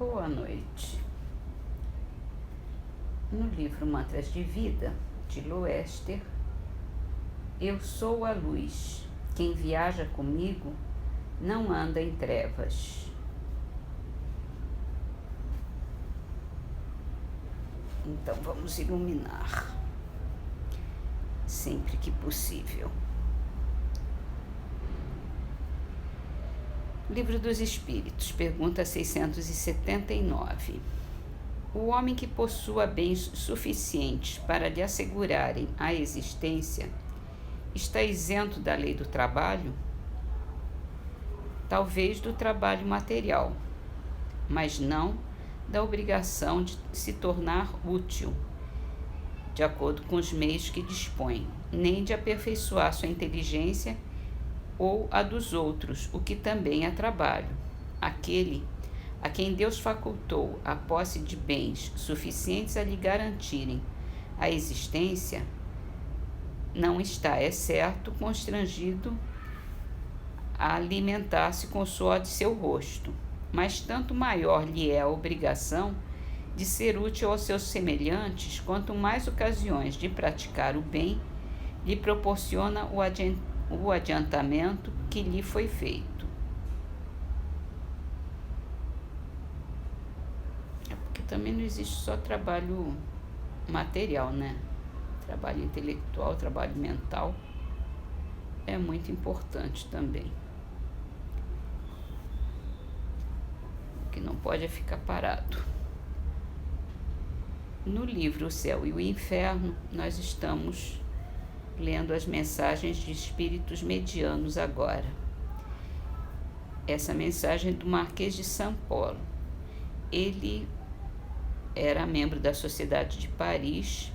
Boa noite. No livro Mantras de Vida, de Loester, eu sou a luz. Quem viaja comigo não anda em trevas. Então vamos iluminar, sempre que possível. Livro dos Espíritos, pergunta 679. O homem que possua bens suficientes para lhe assegurarem a existência está isento da lei do trabalho? Talvez do trabalho material, mas não da obrigação de se tornar útil, de acordo com os meios que dispõe, nem de aperfeiçoar sua inteligência ou a dos outros, o que também é trabalho. Aquele a quem Deus facultou a posse de bens suficientes a lhe garantirem a existência, não está, é certo, constrangido a alimentar-se com o suor de seu rosto, mas tanto maior lhe é a obrigação de ser útil aos seus semelhantes, quanto mais ocasiões de praticar o bem lhe proporciona o adiantamento que lhe foi feito. É porque também não existe só trabalho material, né? Trabalho intelectual, trabalho mental é muito importante também. O que não pode é ficar parado. No livro O Céu e o Inferno, nós estamos lendo as mensagens de espíritos medianos agora. Essa mensagem é do Marquês de São Paulo. Ele era membro da Sociedade de Paris,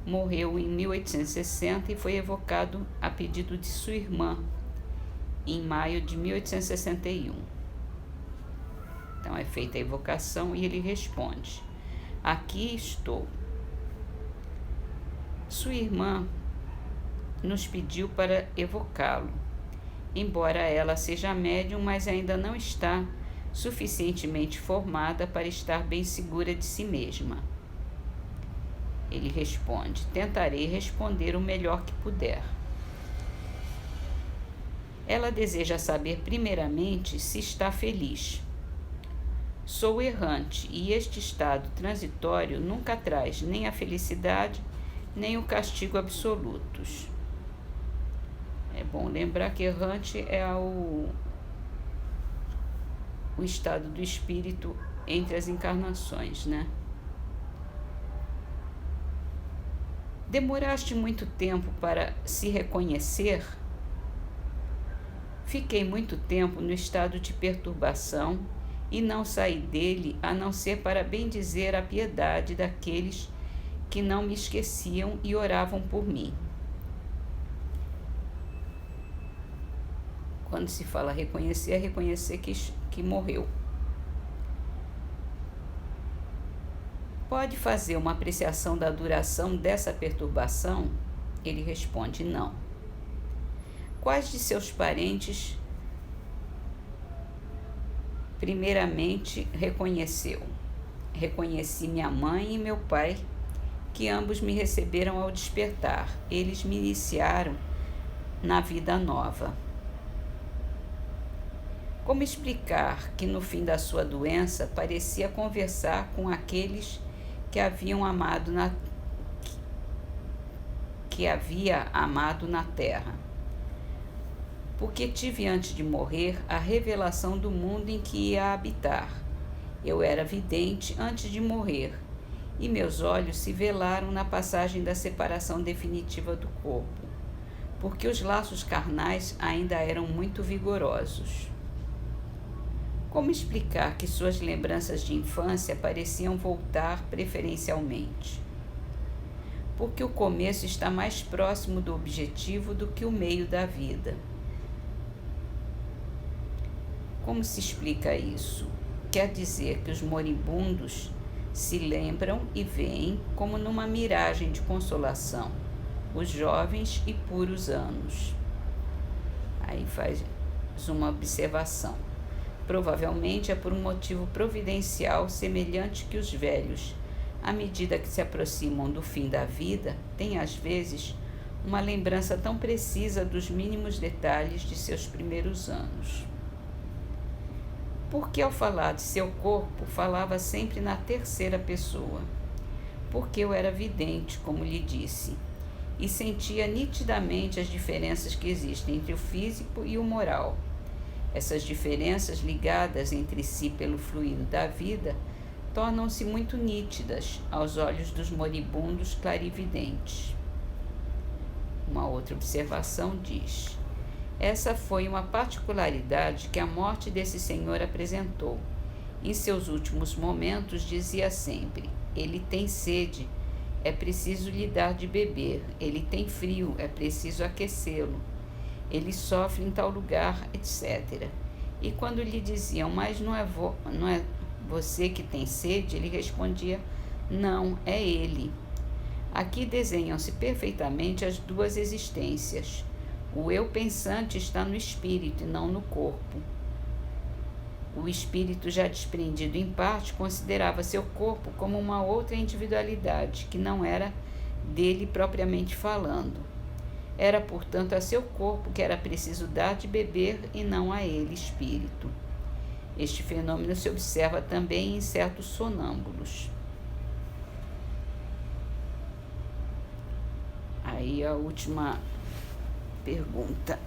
morreu em 1860 e foi evocado a pedido de sua irmã em maio de 1861. Então é feita a evocação e ele responde: aqui estou. Sua irmã nos pediu para evocá-lo, embora ela seja médium, mas ainda não está suficientemente formada para estar bem segura de si mesma. Ele responde: tentarei responder o melhor que puder. Ela deseja saber primeiramente se está feliz. Sou errante e este estado transitório nunca traz nem a felicidade nem o castigo absolutos. É bom lembrar que errante é o estado do espírito entre as encarnações, né? Demoraste muito tempo para se reconhecer? Fiquei muito tempo no estado de perturbação e não saí dele a não ser para bendizer a piedade daqueles que não me esqueciam e oravam por mim. Quando se fala reconhecer, é reconhecer que morreu. Pode fazer uma apreciação da duração dessa perturbação? Ele responde: não. Quais de seus parentes primeiramente reconheceu? Reconheci minha mãe e meu pai, que ambos me receberam ao despertar. Eles me iniciaram na vida nova. Como explicar que no fim da sua doença parecia conversar com aqueles que havia amado na terra? Porque tive antes de morrer a revelação do mundo em que ia habitar. Eu era vidente antes de morrer, e meus olhos se velaram na passagem da separação definitiva do corpo, porque os laços carnais ainda eram muito vigorosos. Como explicar que suas lembranças de infância pareciam voltar preferencialmente? Porque o começo está mais próximo do objetivo do que o meio da vida. Como se explica isso? Quer dizer que os moribundos se lembram e veem, como numa miragem de consolação, os jovens e puros anos. Aí faz uma observação. Provavelmente é por um motivo providencial semelhante que os velhos, à medida que se aproximam do fim da vida, têm às vezes uma lembrança tão precisa dos mínimos detalhes de seus primeiros anos. Porque ao falar de seu corpo, falava sempre na terceira pessoa. Porque eu era vidente, como lhe disse, e sentia nitidamente as diferenças que existem entre o físico e o moral. Essas diferenças, ligadas entre si pelo fluido da vida, tornam-se muito nítidas aos olhos dos moribundos clarividentes. Uma outra observação diz: essa foi uma particularidade que a morte desse senhor apresentou. Em seus últimos momentos dizia sempre: ele tem sede, é preciso lhe dar de beber. Ele tem frio, é preciso aquecê-lo. Ele sofre em tal lugar, etc. E quando lhe diziam: mas não é você que tem sede, ele respondia: não, é ele. Aqui desenham-se perfeitamente as duas existências. O eu pensante está no espírito e não no corpo. O espírito, já desprendido em parte, considerava seu corpo como uma outra individualidade, que não era dele propriamente falando. Era, portanto, a seu corpo que era preciso dar de beber e não a ele, espírito. Este fenômeno se observa também em certos sonâmbulos. Aí a última pergunta.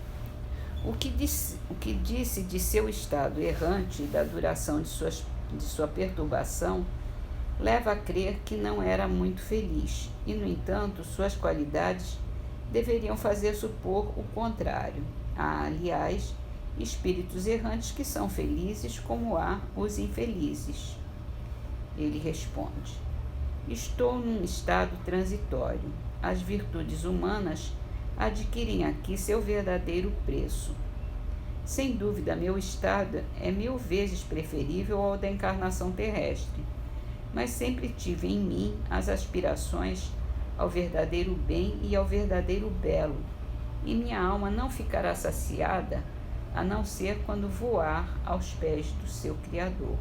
O que disse de seu estado errante e da duração de sua perturbação leva a crer que não era muito feliz, e, no entanto, suas qualidades deveriam fazer supor o contrário. Há, aliás, espíritos errantes que são felizes, como há os infelizes. Ele responde: estou num estado transitório. As virtudes humanas adquirem aqui seu verdadeiro preço. Sem dúvida, meu estado é 1000 vezes preferível ao da encarnação terrestre, mas sempre tive em mim as aspirações ao verdadeiro bem e ao verdadeiro belo, e minha alma não ficará saciada a não ser quando voar aos pés do seu Criador.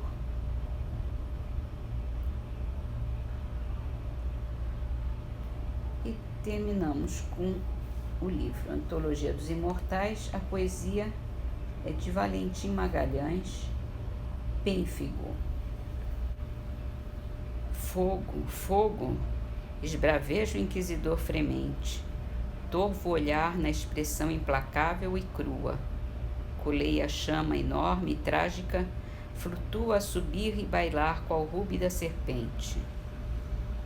E terminamos com o livro Antologia dos Imortais. A poesia é de Valentim Magalhães, Pênfigo. Fogo, fogo, esbraveja o inquisidor fremente, torvo olhar na expressão implacável e crua. Coleia a chama enorme e trágica, flutua a subir e bailar qual rúbida serpente.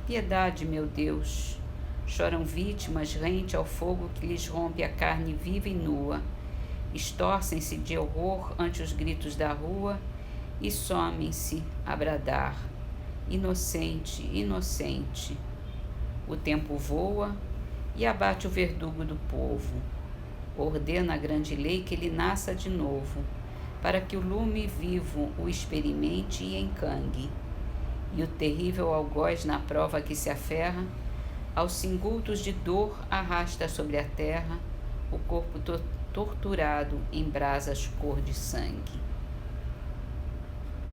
Piedade, meu Deus! Choram vítimas rente ao fogo que lhes rompe a carne viva e nua, estorcem-se de horror ante os gritos da rua e somem-se a bradar: inocente, inocente. O tempo voa e abate o verdugo do povo. Ordena a grande lei que ele nasça de novo, para que o lume vivo o experimente e encangue. E o terrível algoz na prova que se aferra, aos singultos de dor arrasta sobre a terra o corpo torturado em brasas cor de sangue.